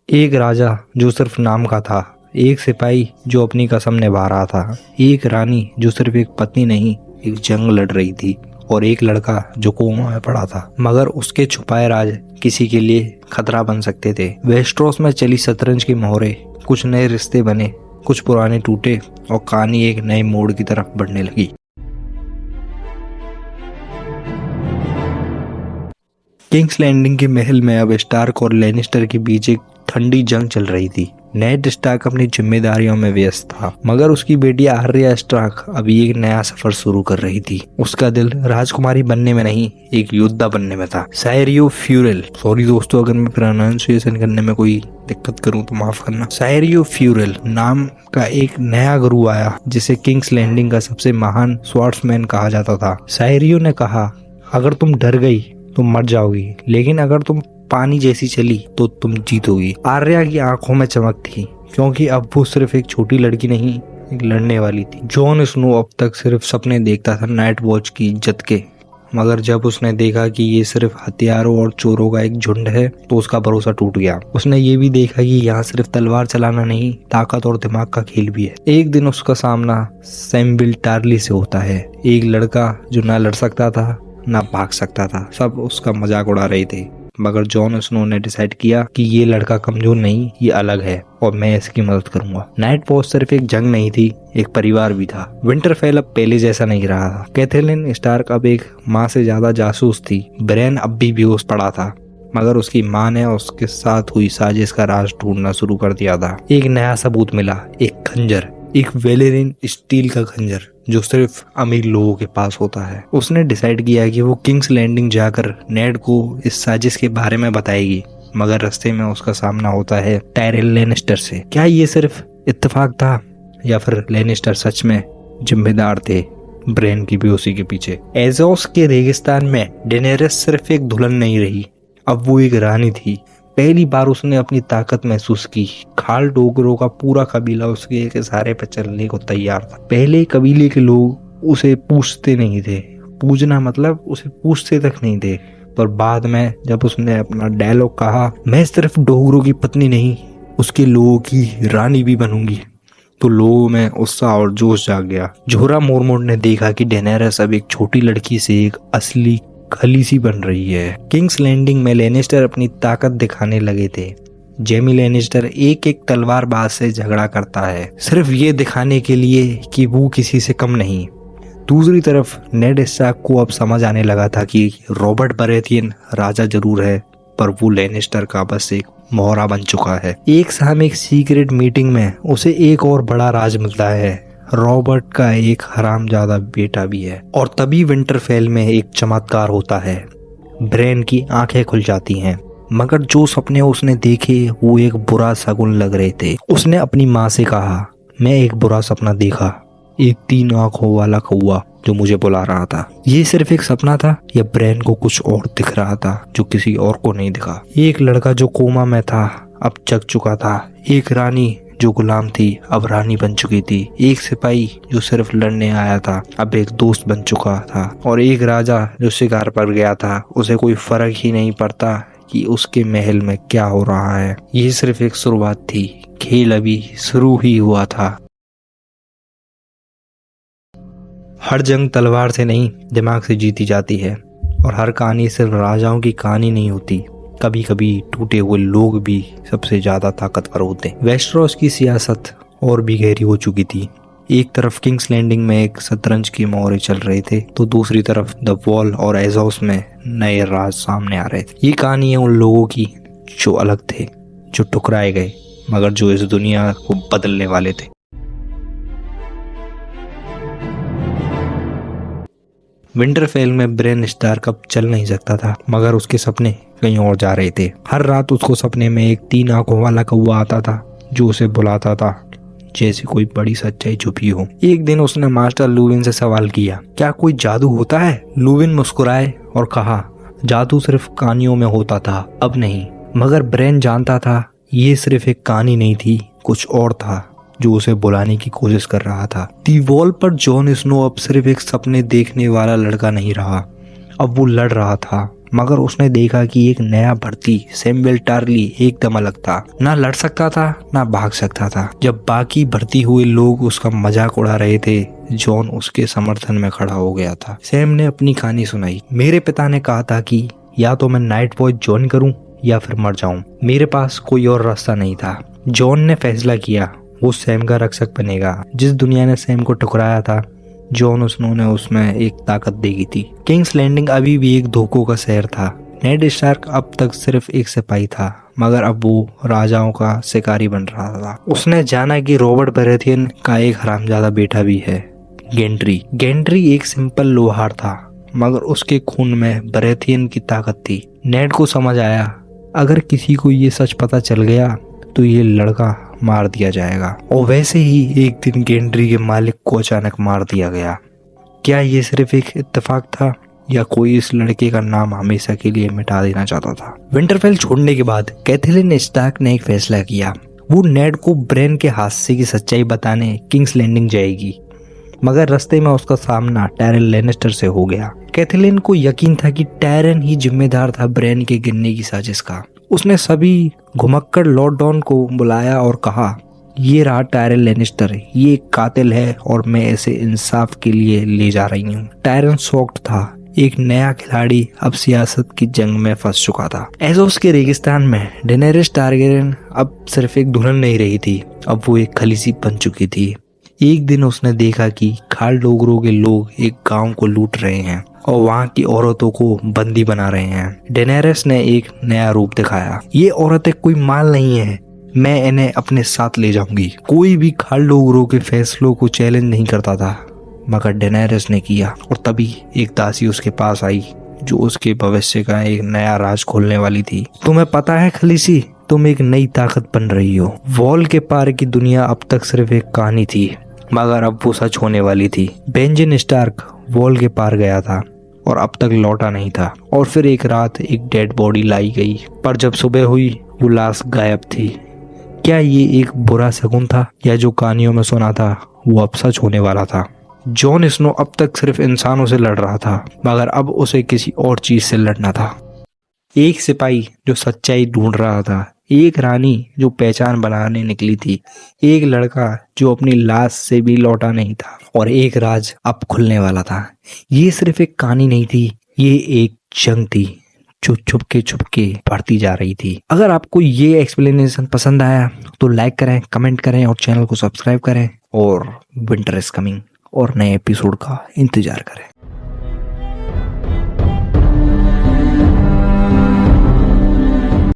एक राजा जो सिर्फ नाम का था, एक सिपाही जो अपनी कसम निभा रहा था, एक रानी जो सिर्फ एक पत्नी नहीं एक जंग लड़ रही थी, और एक लड़का जो कोमा में पड़ा था मगर उसके छुपाए राज किसी के लिए खतरा बन सकते थे। वेस्टरोस में चली शतरंज की मोहरें, कुछ नए रिश्ते बने, कुछ पुराने टूटे और कहानी एक नए मोड़ की तरफ बढ़ने लगी। किंग्स लैंडिंग के महल में अब स्टार्क और लैनिस्टर के बीच एक ठंडी जंग चल रही थी। नेड स्टार्क अपनी जिम्मेदारियों में व्यस्त था मगर उसकी बेटी आर्या स्टार्क अभी एक नया सफर शुरू कर रही थी। उसका दिल राजकुमारी बनने में नहीं, एक योद्धा बनने में था। सायरियो फ्यूरेल, सॉरी दोस्तों अगर मैं प्रोनाउंसिएशन करने में कोई दिक्कत करूं तो माफ करना। सायरियो फ्यूरेल नाम का एक नया गुरु आया जिसे किंग्स लैंडिंग का सबसे महान स्वॉर्ड्समैन कहा जाता था। सायरियो ने कहा, अगर तुम डर गई तुम मर जाओगी, लेकिन अगर तुम पानी जैसी चली तो तुम जीतोगी। आर्या की आंखों में चमक थी क्योंकि अब वो सिर्फ एक छोटी लड़की नहीं, एक लड़ने वाली थी। जॉन स्नो अब तक सिर्फ सपने देखता था नाइट वॉच की इज्जत के, मगर जब उसने देखा कि ये सिर्फ हथियारों और चोरों का एक झुंड है तो उसका भरोसा टूट गया। उसने ये भी देखा कि यहाँ सिर्फ तलवार चलाना नहीं, ताकत और दिमाग का खेल भी है। एक दिन उसका सामना सैम्विल टार्ली से होता है, एक लड़का जो ना लड़ सकता था ना भाग सकता था। सब उसका मजाक उड़ा रहे थे मगर जॉन स्नो ने डिसाइड किया कि ये लड़का कमजोर नहीं, ये अलग है और मैं इसकी मदद करूंगा। नाइट वॉच सिर्फ एक जंग नहीं थी, एक परिवार भी था। विंटरफेल अब पहले जैसा नहीं रहा था। कैथरीन स्टार्क अब एक माँ से ज्यादा जासूस थी। ब्रेन अब भी बेहोश पड़ा था मगर उसकी माँ ने उसके साथ हुई साजिश का राज ढूंढना शुरू कर दिया था। एक नया सबूत मिला, एक खंजर, एक वेलेरिन स्टील का खंजर जो सिर्फ अमीर लोगों के पास होता है। उसने डिसाइड किया कि वो किंग्स लैंडिंग जाकर नेड को इस साजिश के बारे में बताएगी, मगर रास्ते में उसका सामना होता है टायरिल लैनिस्टर से। क्या ये सिर्फ इत्तेफाक था या फिर लैनिस्टर सच में जिम्मेदार थे ब्रेन की बेहोशी के पीछे? एज़ोस के रेगिस्तान में डेनेरिस सिर्फ एक दुल्हन नहीं रही, अब वो एक रानी थी। पहली बार उसने अपनी ताकत महसूस की। खाल डोगरों का पूरा कबीला उसके एक इशारे पर चलने को तैयार था। पहले कबीले के लोग उसे पूछते नहीं थे, पूजना मतलब उसे पूछते तक नहीं थे, पर बाद में जब उसने अपना डायलॉग कहा, मैं सिर्फ डोगरों की पत्नी नहीं उसके लोगों की रानी भी बनूंगी, तो लोगों में उत्साह और जोश जाग गया। जोरा मोरमोट ने देखा कि डेनेरिस अब एक छोटी लड़की से एक असली खलीसी बन रही है। किंग्स लैंडिंग में लैनिस्टर अपनी ताकत दिखाने लगे थे। जेमी लैनिस्टर एक एक तलवारबाज से झगड़ा करता है, सिर्फ ये दिखाने के लिए कि वो किसी से कम नहीं। दूसरी तरफ नेड स्टार्क को अब समझ आने लगा था कि रॉबर्ट बरेथियन राजा जरूर है, पर वो लैनिस्टर का बस एक मोहरा बन चुका है। एक शाम एक सीक्रेट मीटिंग में उसे एक और बड़ा राज मिलता है, रॉबर्ट का एक हरामजादा बेटा भी है। और तभी विंटरफेल में एक चमत्कार होता है, ब्रेन की आंखें खुल जाती हैं, मगर जो सपने उसने देखे वो एक बुरा शगुन लग रहे थे। उसने अपनी माँ से कहा, मैं एक बुरा सपना देखा, एक 3 आंखों वाला कौवा जो मुझे बुला रहा था। ये सिर्फ एक सपना था या ब्रेन को कुछ और दिख रहा था जो किसी और को नहीं दिखा? एक लड़का जो कोमा में था अब जग चुका था, एक रानी जो गुलाम थी अब रानी बन चुकी थी, एक सिपाही जो सिर्फ लड़ने आया था अब एक दोस्त बन चुका था, और एक राजा जो शिकार पर गया था उसे कोई फर्क ही नहीं पड़ता कि उसके महल में क्या हो रहा है। ये सिर्फ एक शुरुआत थी, खेल अभी शुरू ही हुआ था। हर जंग तलवार से नहीं दिमाग से जीती जाती है, और हर कहानी सिर्फ राजाओं की कहानी नहीं होती। कभी कभी टूटे हुए लोग भी सबसे ज्यादा ताकतवर होते हैं। वेस्टरोस की सियासत और भी गहरी हो चुकी थी। एक तरफ किंग्स लैंडिंग में एक शतरंज की मोहरे चल रहे थे, तो दूसरी तरफ द वॉल और एज़ोस में नए राज सामने आ रहे थे। ये कहानी है उन लोगों की जो अलग थे, जो टुकराए गए, मगर जो इस दुनिया को बदलने वाले थे। विंटरफेल में ब्रेन स्टार्क अब चल नहीं सकता था, मगर उसके सपने कहीं और जा रहे थे। हर रात उसको सपने में एक 3 आंखों वाला कौवा आता था जो उसे बुलाता था जैसे कोई बड़ी सच्चाई छुपी हो। एक दिन उसने मास्टर लुविन से सवाल किया, क्या कोई जादू होता है? लुविन मुस्कुराए और कहा, जादू सिर्फ कहानियों में होता था, अब नहीं। मगर ब्रेन जानता था ये सिर्फ एक कहानी नहीं थी, कुछ और था जो उसे बुलाने की कोशिश कर रहा था। दी वॉल पर जॉन स्नो अब सिर्फ एक सपने देखने वाला लड़का नहीं रहा, अब वो लड़ रहा था मगर उसने देखा कि एक नया भर्ती सैमुअल टार्ली एकदम अलग था। ना लड़ सकता था ना भाग सकता था। जब बाकी भर्ती हुए लोग उसका मजाक उड़ा रहे थे, जॉन उसके समर्थन में खड़ा हो गया था। सैम ने अपनी कहानी सुनाई। मेरे पिता ने कहा था कि या तो मैं नाइट वॉच ज्वाइन करूं या फिर मर जाऊं। मेरे पास कोई और रास्ता नहीं था। जॉन ने फैसला किया वो सैम का रक्षक बनेगा। जिस दुनिया ने सैम को ठुकराया था, जॉन स्नो ने उसमें एक ताकत देखी थी। किंग्स लैंडिंग अभी भी एक धोखों का शहर था। नेड स्टार्क अब तक सिर्फ एक सिपाही था, मगर अब वो राजाओं का शिकारी बन रहा था। उसने जाना कि रॉबर्ट बरेथियन का एक हरामजादा बेटा भी है, गेंड्री। गेंड्री एक सिंपल लोहार था, मगर उसके खून में बरेथियन की ताकत थी। नेड को समझ आया अगर किसी को ये सच पता चल गया तो ये लड़का मार दिया जाएगा। और वैसे ही एक दिन गेंड्री के मालिक को अचानक मार दिया गया। क्या ये सिर्फ एक इत्तेफाक था या कोई इस लड़के का नाम हमेशा के लिए मिटा देना चाहता था? विंटरफेल छोड़ने के बाद कैथरीन स्टार्क ने एक फैसला किया। वो नेड को ब्रेन के हादसे की सच्चाई बताने किंग्स लैंडिंग जाएगी, मगर रास्ते में उसका सामना टायरन लैनिस्टर से हो गया। कैथरीन को यकीन था कि टायरन ही जिम्मेदार था ब्रेन के गिरने की साजिश का। उसने सभी घुमक्कड़ लॉर्ड डॉन को बुलाया और कहा, ये रहा टायरन लैनिस्टर, ये एक कातिल है और मैं इसे इंसाफ के लिए ले जा रही हूँ। टायरन शॉक्ड था। एक नया खिलाड़ी अब सियासत की जंग में फंस चुका था। एज़ोस के रेगिस्तान में डेनेरिस टारगेरियन अब सिर्फ एक दुल्हन नहीं रही थी, अब वो एक खलीसी बन चुकी थी। एक दिन उसने देखा कि खाल डोगरों के लोग एक गांव को लूट रहे हैं और वहां की औरतों को बंदी बना रहे हैं। डेनेरिस ने एक नया रूप दिखाया। ये औरतें कोई माल नहीं है, मैं इन्हें अपने साथ ले जाऊंगी। कोई भी खाल डोगरों के फैसलों को चैलेंज नहीं करता था, मगर डेनेरिस ने किया। और तभी एक दासी उसके पास आई जो उसके भविष्य का एक नया राज खोलने वाली थी। तुम्हें पता है खलीसी, तुम एक नई ताकत बन रही हो। वॉल के पार की दुनिया अब तक सिर्फ एक कहानी थी, मगर अब वो सच होने वाली थी। बेंजन स्टार्क वॉल के पार गया था और अब तक लौटा नहीं था। और फिर एक रात एक डेड बॉडी लाई गई, पर जब सुबह हुई वो लाश गायब थी। क्या ये एक बुरा शगुन था या जो कहानियों में सुना था वो अब सच होने वाला था? जॉन स्नो अब तक सिर्फ इंसानों से लड़ रहा था, मगर अब उसे किसी और चीज से लड़ना था। एक सिपाही जो सच्चाई ढूंढ रहा था, एक रानी जो पहचान बनाने निकली थी, एक लड़का जो अपनी लाश से भी लौटा नहीं था, और एक राज अब खुलने वाला था। ये सिर्फ एक कहानी नहीं थी, ये एक जंग थी जो छुपके बढ़ती जा रही थी। अगर आपको ये एक्सप्लेनेशन पसंद आया तो लाइक करें, कमेंट करें और चैनल को सब्सक्राइब करें। और विंटर इज कमिंग और नए एपिसोड का इंतजार करें।